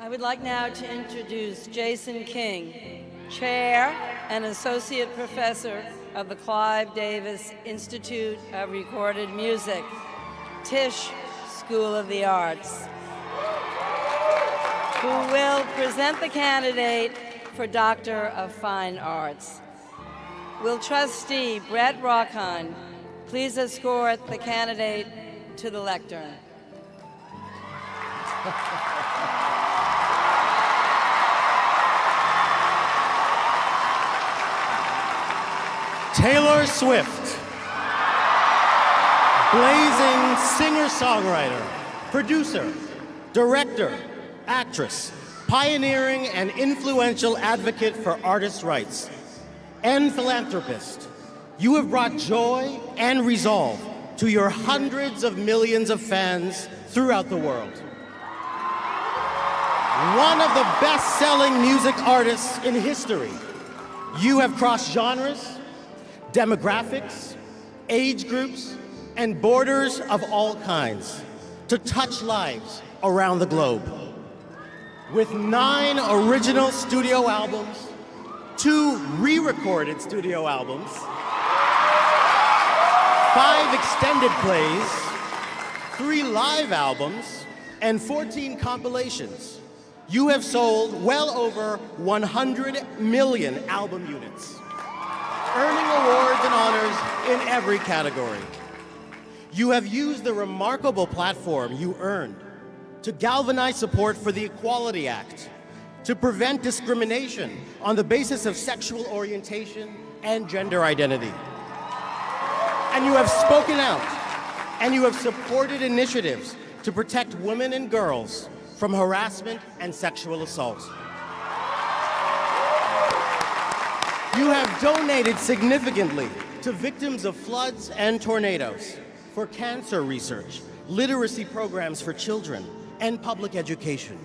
I would like now to introduce Jason King, Chair and Associate Professor of the Clive Davis Institute of Recorded Music, Tisch School of the Arts, who will present the candidate for Doctor of Fine Arts. Will trustee Brett Rockheim please escort the candidate to the lectern? Taylor Swift, blazing singer-songwriter, producer, director, actress, pioneering and influential advocate for artists' rights, and philanthropist. You have brought joy and resolve to your hundreds of millions of fans throughout the world. One of the best-selling music artists in history, you have crossed genres, demographics, age groups, and borders of all kinds to touch lives around the globe. With 9 original studio albums, 2 re-recorded studio albums, 5 extended plays, 3 live albums, and 14 compilations, you have sold well over 100 million album units, earning awards and honors in every category. You have used the remarkable platform you earned to galvanize support for the Equality Act, to prevent discrimination on the basis of sexual orientation and gender identity. And you have spoken out, and you have supported initiatives to protect women and girls from harassment and sexual assault. You have donated significantly to victims of floods and tornadoes, for cancer research, literacy programs for children, and public education.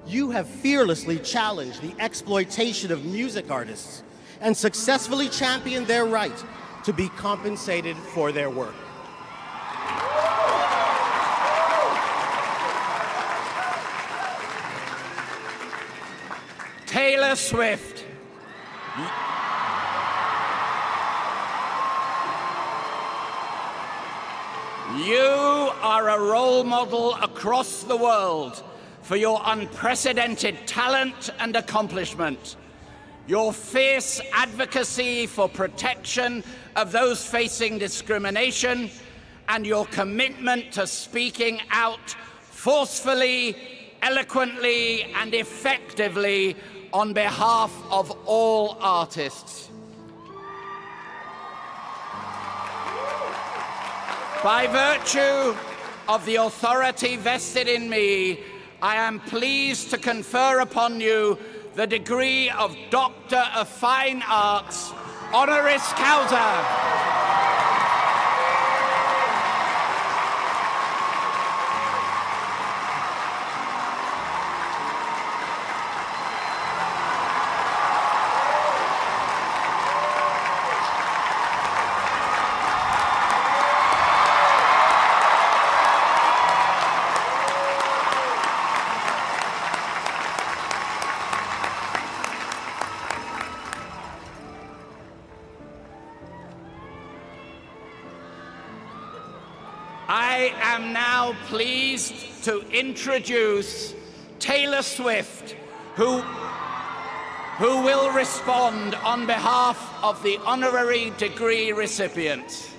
You have fearlessly challenged the exploitation of music artists and successfully championed their right to be compensated for their work. Taylor Swift. You are a role model across the world for your unprecedented talent and accomplishment, your fierce advocacy for protection of those facing discrimination, and your commitment to speaking out forcefully, eloquently, and effectively on behalf of all artists. By virtue of the authority vested in me, I am pleased to confer upon you the degree of Doctor of Fine Arts, honoris causa. I am now pleased to introduce Taylor Swift, who will respond on behalf of the honorary degree recipients.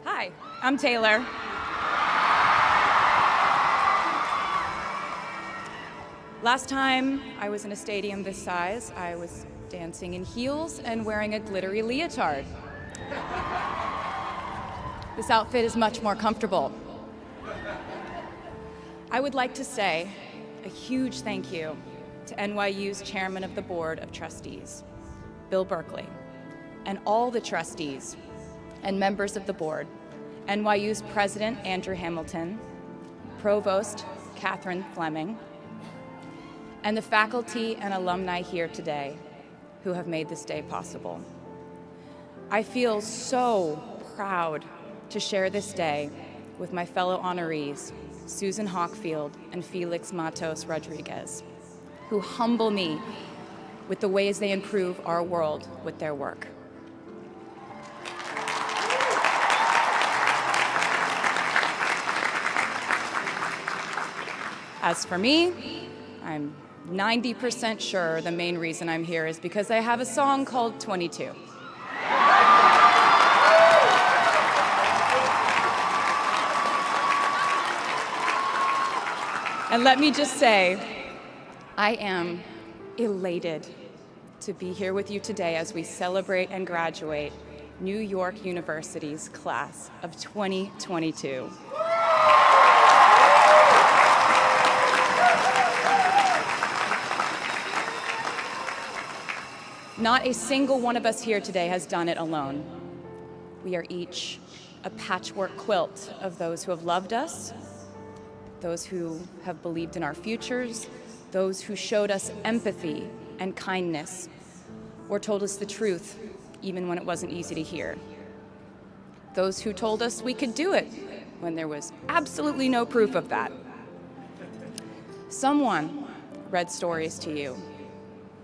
Hi, I'm Taylor. Last time I was in a stadium this size, I was dancing in heels and wearing a glittery leotard. This outfit is much more comfortable. I would like to say a huge thank you to NYU's Chairman of the Board of Trustees, Bill Berkeley, and all the trustees and members of the board, NYU's President Andrew Hamilton, Provost Catherine Fleming, and the faculty and alumni here today, who have made this day possible. I feel so proud to share this day with my fellow honorees, Susan Hockfield and Felix Matos Rodriguez, who humble me with the ways they improve our world with their work. As for me, I'm 90% sure the main reason I'm here is because I have a song called 22. And let me just say, I am elated to be here with you today as we celebrate and graduate New York University's class of 2022. Not a single one of us here today has done it alone. We are each a patchwork quilt of those who have loved us, those who have believed in our futures, those who showed us empathy and kindness, or told us the truth, even when it wasn't easy to hear. Those who told us we could do it when there was absolutely no proof of that. Someone read stories to you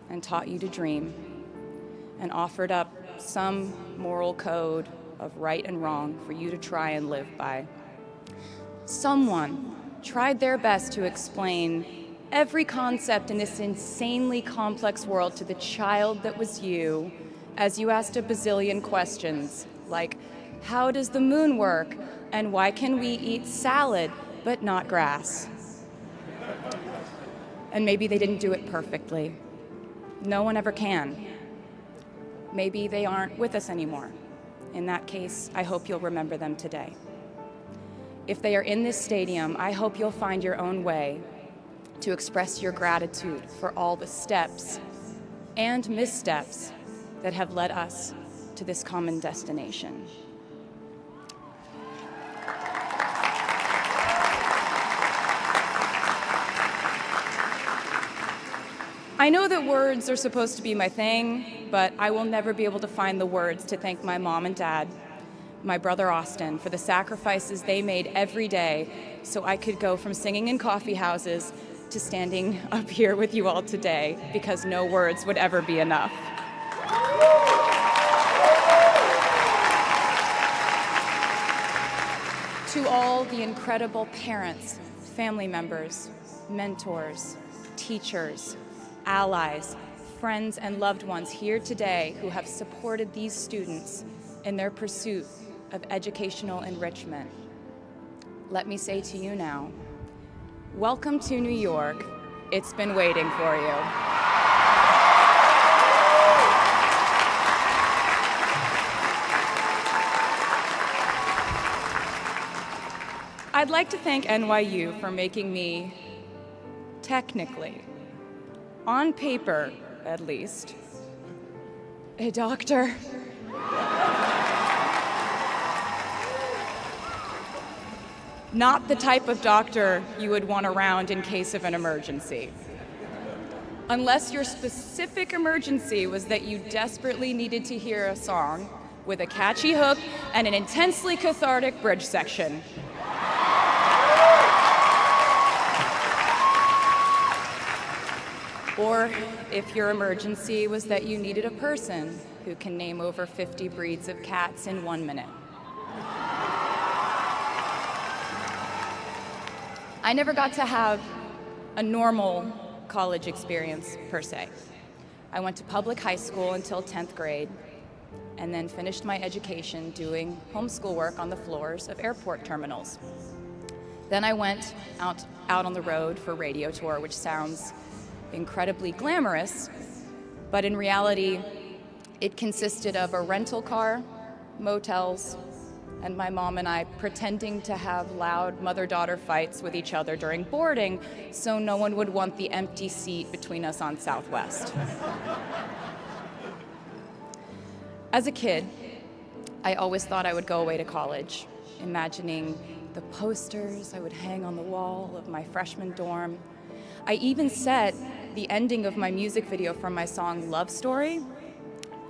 and taught you to dream and offered up some moral code of right and wrong for you to try and live by. Someone tried their best to explain every concept in this insanely complex world to the child that was you as you asked a bazillion questions, like, how does the moon work? And why can we eat salad but not grass? And maybe they didn't do it perfectly. No one ever can. Maybe they aren't with us anymore. In that case, I hope you'll remember them today. If they are in this stadium, I hope you'll find your own way to express your gratitude for all the steps and missteps that have led us to this common destination. I know that words are supposed to be my thing, but I will never be able to find the words to thank my mom and dad, my brother Austin, for the sacrifices they made every day so I could go from singing in coffee houses to standing up here with you all today, because no words would ever be enough. To all the incredible parents, family members, mentors, teachers, allies, friends, and loved ones here today who have supported these students in their pursuit of educational enrichment, let me say to you now, welcome to New York. It's been waiting for you. I'd like to thank NYU for making me, technically, on paper at least, a doctor. Not the type of doctor you would want around in case of an emergency. Unless your specific emergency was that you desperately needed to hear a song with a catchy hook and an intensely cathartic bridge section. Or if your emergency was that you needed a person who can name over 50 breeds of cats in 1 minute. I never got to have a normal college experience, per se. I went to public high school until 10th grade, and then finished my education doing homeschool work on the floors of airport terminals. Then I went out on the road for radio tour, which sounds incredibly glamorous, but in reality, it consisted of a rental car, motels, and my mom and I pretending to have loud mother-daughter fights with each other during boarding so no one would want the empty seat between us on Southwest. As a kid, I always thought I would go away to college, imagining the posters I would hang on the wall of my freshman dorm. I even set the ending of my music video from my song Love Story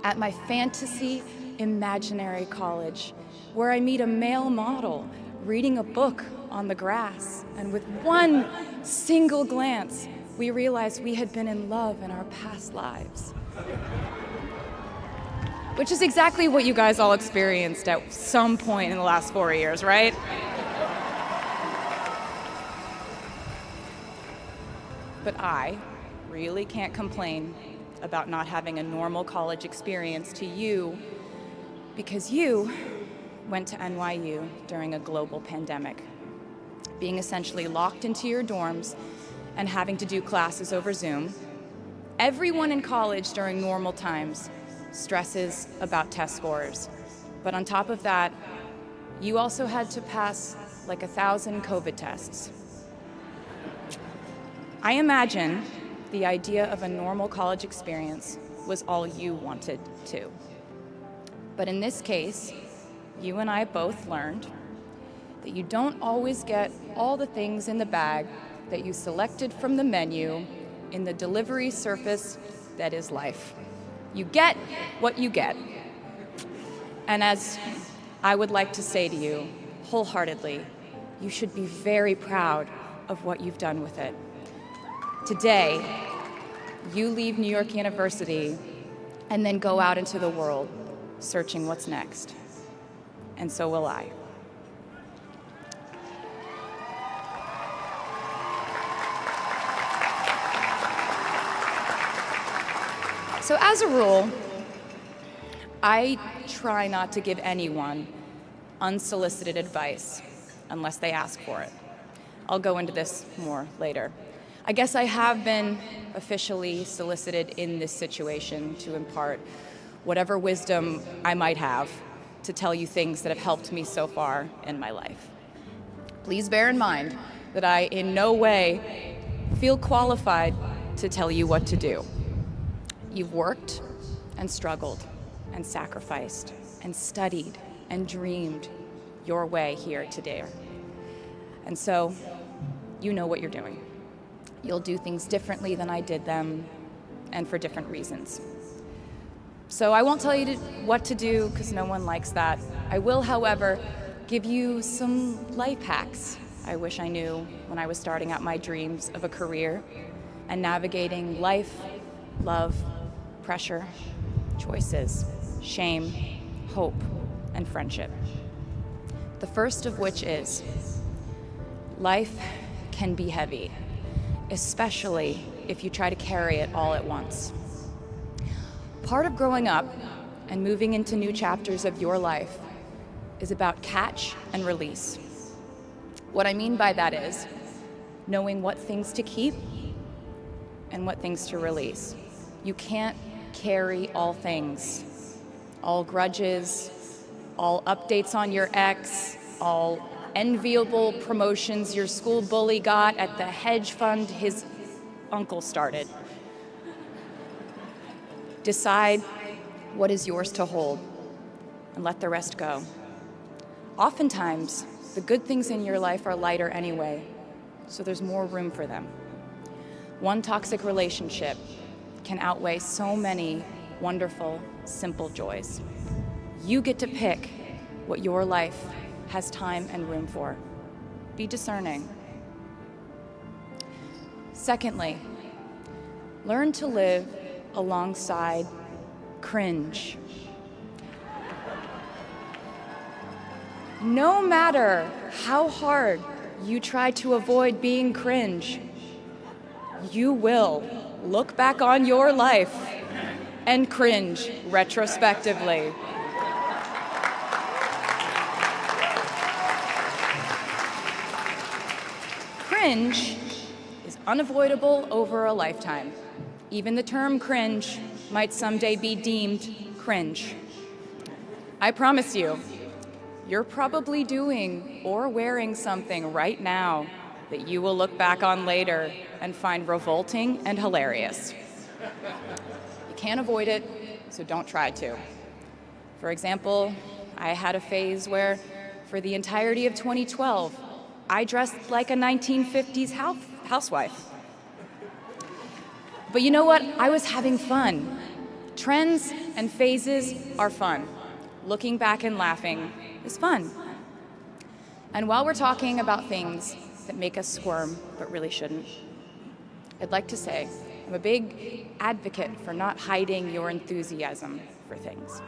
at my fantasy imaginary college, where I meet a male model reading a book on the grass, and with one single glance, we realized we had been in love in our past lives. Which is exactly what you guys all experienced at some point in the last 4 years, right? But I really can't complain about not having a normal college experience to you, because you went to NYU during a global pandemic, being essentially locked into your dorms and having to do classes over Zoom. Everyone in college during normal times stresses about test scores. But on top of that, you also had to pass like 1,000 COVID tests. I imagine the idea of a normal college experience was all you wanted too. But in this case, you and I both learned that you don't always get all the things in the bag that you selected from the menu in the delivery service that is life. You get what you get. And as I would like to say to you wholeheartedly, you should be very proud of what you've done with it. Today, you leave New York University and then go out into the world searching what's next. And so will I. So as a rule, I try not to give anyone unsolicited advice unless they ask for it. I'll go into this more later. I guess I have been officially solicited in this situation to impart whatever wisdom I might have to tell you things that have helped me so far in my life. Please bear in mind that I in no way feel qualified to tell you what to do. You've worked and struggled and sacrificed and studied and dreamed your way here today. And so you know what you're doing. You'll do things differently than I did them, and for different reasons. So I won't tell you what to do, because no one likes that. I will, however, give you some life hacks I wish I knew when I was starting out my dreams of a career and navigating life, love, pressure, choices, shame, hope, and friendship. The first of which is, life can be heavy, especially if you try to carry it all at once. Part of growing up and moving into new chapters of your life is about catch and release. What I mean by that is knowing what things to keep and what things to release. You can't carry all things, all grudges, all updates on your ex, all enviable promotions your school bully got at the hedge fund his uncle started. Decide what is yours to hold and let the rest go. Oftentimes, the good things in your life are lighter anyway, so there's more room for them. One toxic relationship can outweigh so many wonderful, simple joys. You get to pick what your life has time and room for. Be discerning. Secondly, learn to live alongside cringe. No matter how hard you try to avoid being cringe, you will look back on your life and cringe retrospectively. Cringe is unavoidable over a lifetime. Even the term cringe might someday be deemed cringe. I promise you, you're probably doing or wearing something right now that you will look back on later and find revolting and hilarious. You can't avoid it, so don't try to. For example, I had a phase where, for the entirety of 2012, I dressed like a 1950s housewife. But you know what? I was having fun. Trends and phases are fun. Looking back and laughing is fun. And while we're talking about things that make us squirm, but really shouldn't, I'd like to say I'm a big advocate for not hiding your enthusiasm for things.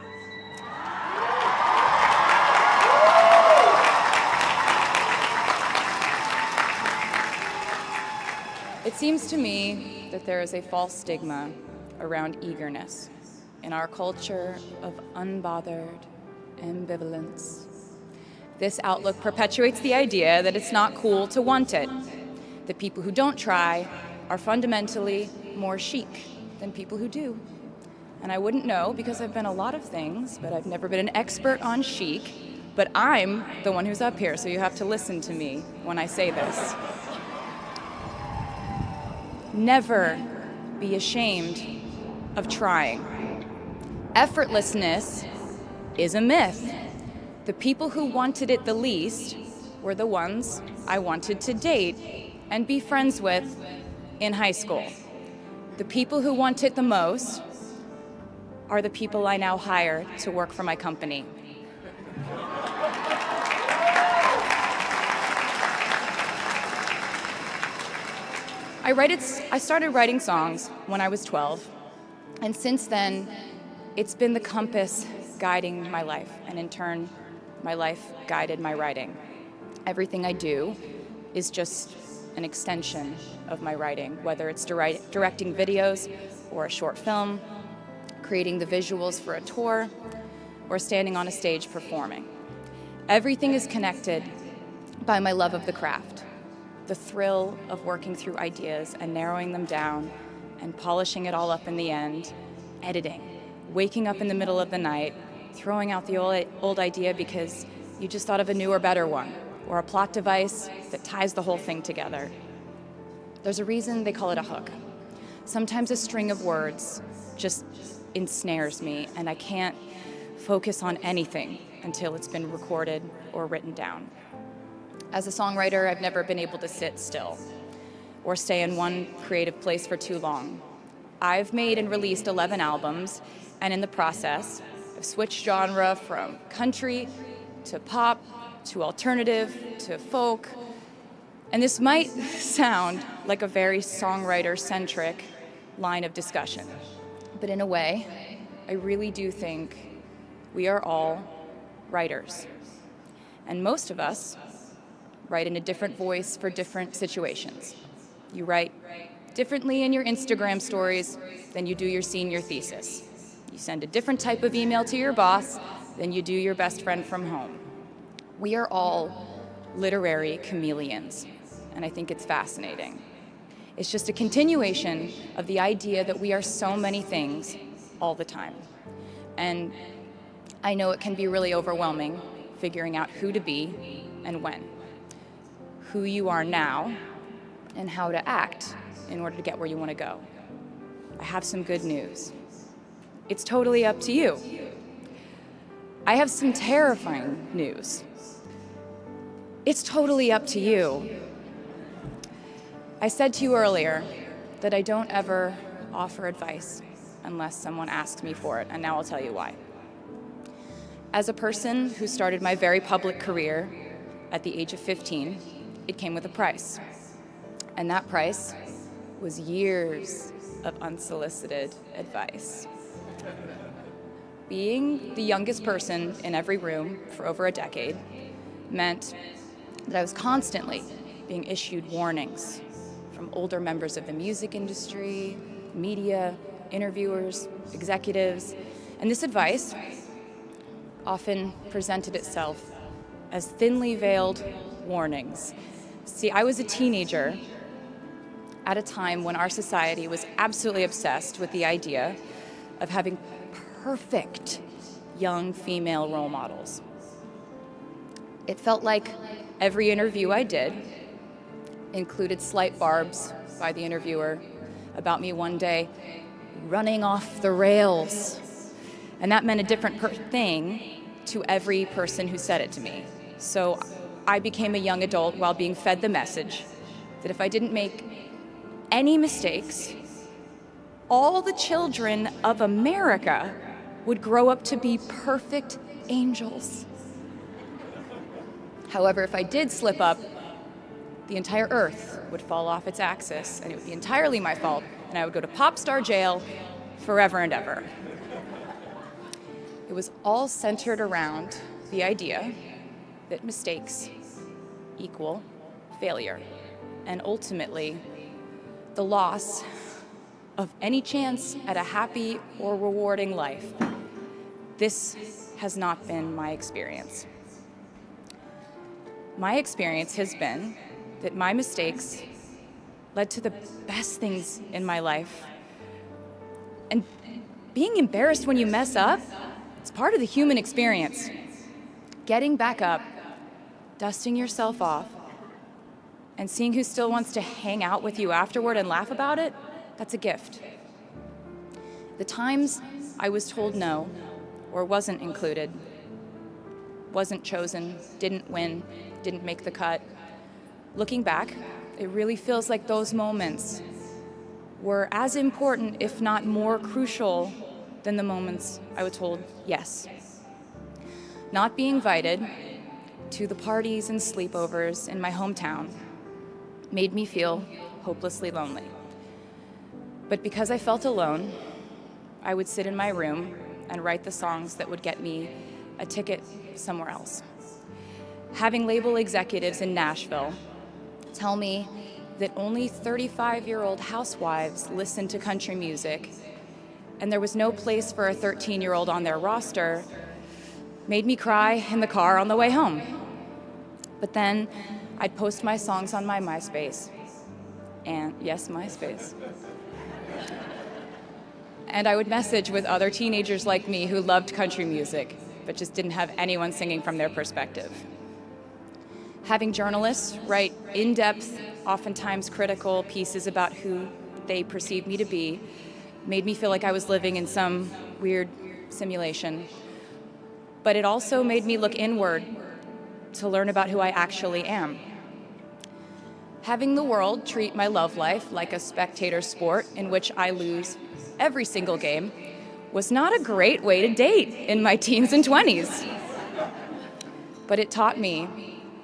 It seems to me that there is a false stigma around eagerness in our culture of unbothered ambivalence. This outlook perpetuates the idea that it's not cool to want it, that people who don't try are fundamentally more chic than people who do. And I wouldn't know because I've been a lot of things, but I've never been an expert on chic, but I'm the one who's up here, so you have to listen to me when I say this. Never be ashamed of trying. Effortlessness is a myth. The people who wanted it the least were the ones I wanted to date and be friends with in high school. The people who want it the most are the people I now hire to work for my company. I started writing songs when I was 12, and since then, it's been the compass guiding my life, and in turn, my life guided my writing. Everything I do is just an extension of my writing, whether it's directing videos or a short film, creating the visuals for a tour, or standing on a stage performing. Everything is connected by my love of the craft, the thrill of working through ideas and narrowing them down and polishing it all up in the end, editing, waking up in the middle of the night, throwing out the old idea because you just thought of a newer, better one, or a plot device that ties the whole thing together. There's a reason they call it a hook. Sometimes a string of words just ensnares me, and I can't focus on anything until it's been recorded or written down. As a songwriter, I've never been able to sit still or stay in one creative place for too long. I've made and released 11 albums, and in the process, I've switched genre from country to pop to alternative to folk. And this might sound like a very songwriter-centric line of discussion, but in a way, I really do think we are all writers. And most of us write in a different voice for different situations. You write differently in your Instagram stories than you do your senior thesis. You send a different type of email to your boss than you do your best friend from home. We are all literary chameleons, and I think it's fascinating. It's just a continuation of the idea that we are so many things all the time. And I know it can be really overwhelming figuring out who to be and when, who you are now, and how to act in order to get where you want to go. I have some good news. It's totally up to you. I have some terrifying news. It's totally up to you. I said to you earlier that I don't ever offer advice unless someone asks me for it, and now I'll tell you why. As a person who started my very public career at the age of 15, it came with a price. And that price was years of unsolicited advice. Being the youngest person in every room for over a decade meant that I was constantly being issued warnings from older members of the music industry, media, interviewers, executives, and this advice often presented itself as thinly veiled warnings. See, I was a teenager at a time when our society was absolutely obsessed with the idea of having perfect young female role models. It felt like every interview I did included slight barbs by the interviewer about me one day running off the rails. And that meant a different thing to every person who said it to me. So I became a young adult while being fed the message that if I didn't make any mistakes, all the children of America would grow up to be perfect angels. However, if I did slip up, the entire earth would fall off its axis, and it would be entirely my fault, and I would go to pop star jail forever and ever. It was all centered around the idea that mistakes equal failure, and ultimately the loss of any chance at a happy or rewarding life. This has not been my experience. My experience has been that my mistakes led to the best things in my life. And being embarrassed when you mess up, it's part of the human experience. Getting back up, dusting yourself off, and seeing who still wants to hang out with you afterward and laugh about it, that's a gift. The times I was told no, or wasn't included, wasn't chosen, didn't win, didn't make the cut, looking back, it really feels like those moments were as important, if not more crucial, than the moments I was told yes. Not being invited to the parties and sleepovers in my hometown made me feel hopelessly lonely. But because I felt alone, I would sit in my room and write the songs that would get me a ticket somewhere else. Having label executives in Nashville tell me that only 35-year-old housewives listen to country music, and there was no place for a 13-year-old on their roster, made me cry in the car on the way home. But then I'd post my songs on my MySpace, and yes, MySpace. And I would message with other teenagers like me who loved country music, but just didn't have anyone singing from their perspective. Having journalists write in-depth, oftentimes critical pieces about who they perceived me to be made me feel like I was living in some weird simulation. But it also made me look inward to learn about who I actually am. Having the world treat my love life like a spectator sport in which I lose every single game was not a great way to date in my teens and 20s. But it taught me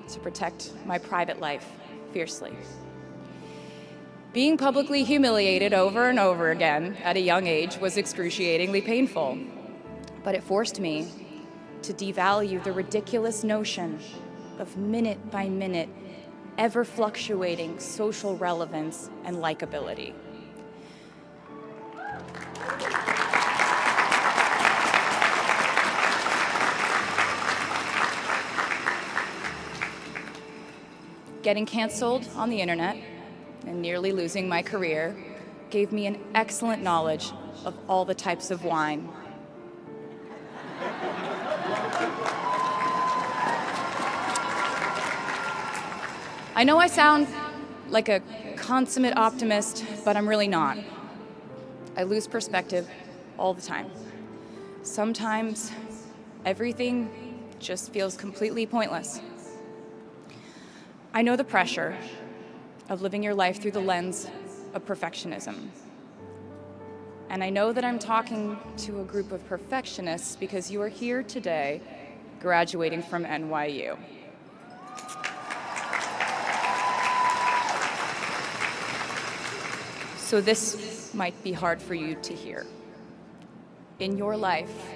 to protect my private life fiercely. Being publicly humiliated over and over again at a young age was excruciatingly painful, but it forced me to devalue the ridiculous notion of minute-by-minute, ever-fluctuating social relevance and likability. Getting canceled on the internet and nearly losing my career gave me an excellent knowledge of all the types of wine. I know I sound like a consummate optimist, but I'm really not. I lose perspective all the time. Sometimes everything just feels completely pointless. I know the pressure of living your life through the lens of perfectionism. And I know that I'm talking to a group of perfectionists because you are here today graduating from NYU. So this might be hard for you to hear. In your life,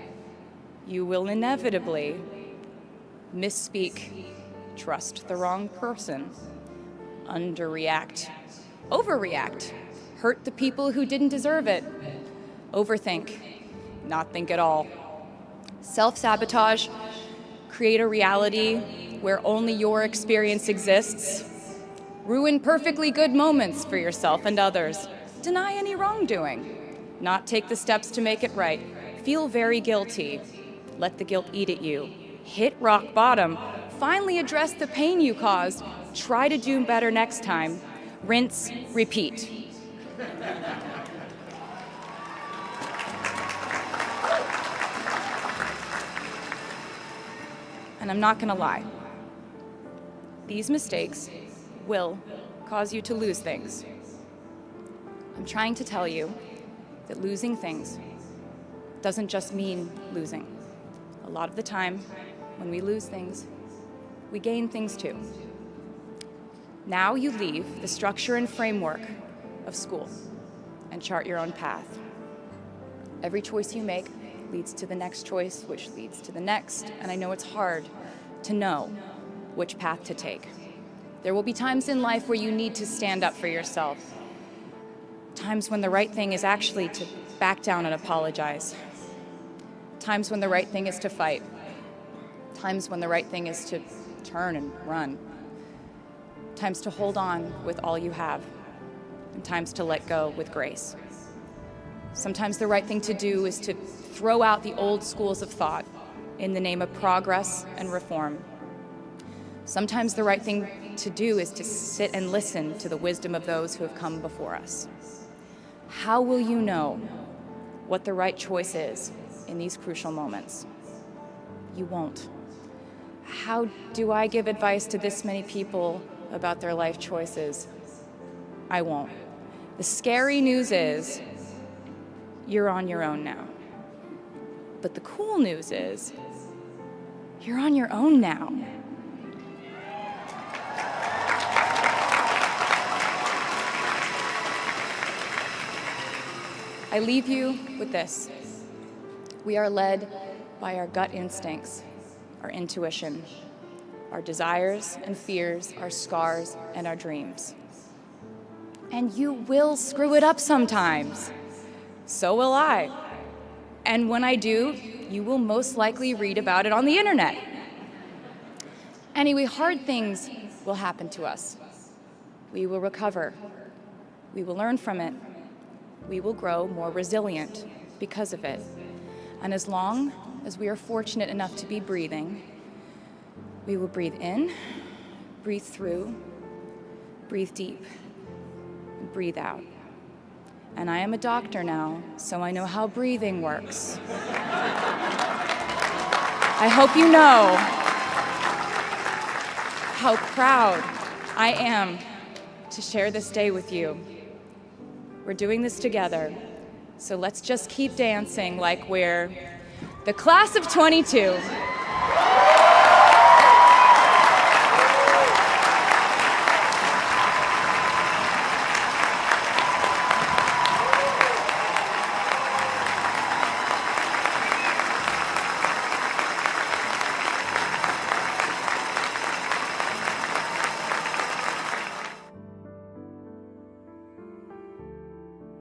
you will inevitably misspeak, trust the wrong person, underreact, overreact, hurt the people who didn't deserve it, overthink, not think at all, self-sabotage, create a reality where only your experience exists, ruin perfectly good moments for yourself and others, deny any wrongdoing, not take the steps to make it right, feel very guilty, let the guilt eat at you, hit rock bottom, finally address the pain you caused, try to do better next time, rinse, repeat. And I'm not gonna lie, these mistakes will cause you to lose things. I'm trying to tell you that losing things doesn't just mean losing. A lot of the time, when we lose things, we gain things too. Now you leave the structure and framework of school and chart your own path. Every choice you make leads to the next choice, which leads to the next, and I know it's hard to know which path to take. There will be times in life where you need to stand up for yourself. Times when the right thing is actually to back down and apologize. Times when the right thing is to fight. Times when the right thing is to turn and run. Times to hold on with all you have. And times to let go with grace. Sometimes the right thing to do is to throw out the old schools of thought in the name of progress and reform. Sometimes the right thing to do is to sit and listen to the wisdom of those who have come before us. How will you know what the right choice is in these crucial moments? You won't. How do I give advice to this many people about their life choices? I won't. The scary news is you're on your own now. But the cool news is you're on your own now. I leave you with this. We are led by our gut instincts, our intuition, our desires and fears, our scars and our dreams. And you will screw it up sometimes. So will I. And when I do, you will most likely read about it on the internet. Anyway, hard things will happen to us. We will recover. We will learn from it. We will grow more resilient because of it. And as long as we are fortunate enough to be breathing, we will breathe in, breathe through, breathe deep, and breathe out. And I am a doctor now, so I know how breathing works. I hope you know how proud I am to share this day with you. We're doing this together, so let's just keep dancing like we're the class of 22.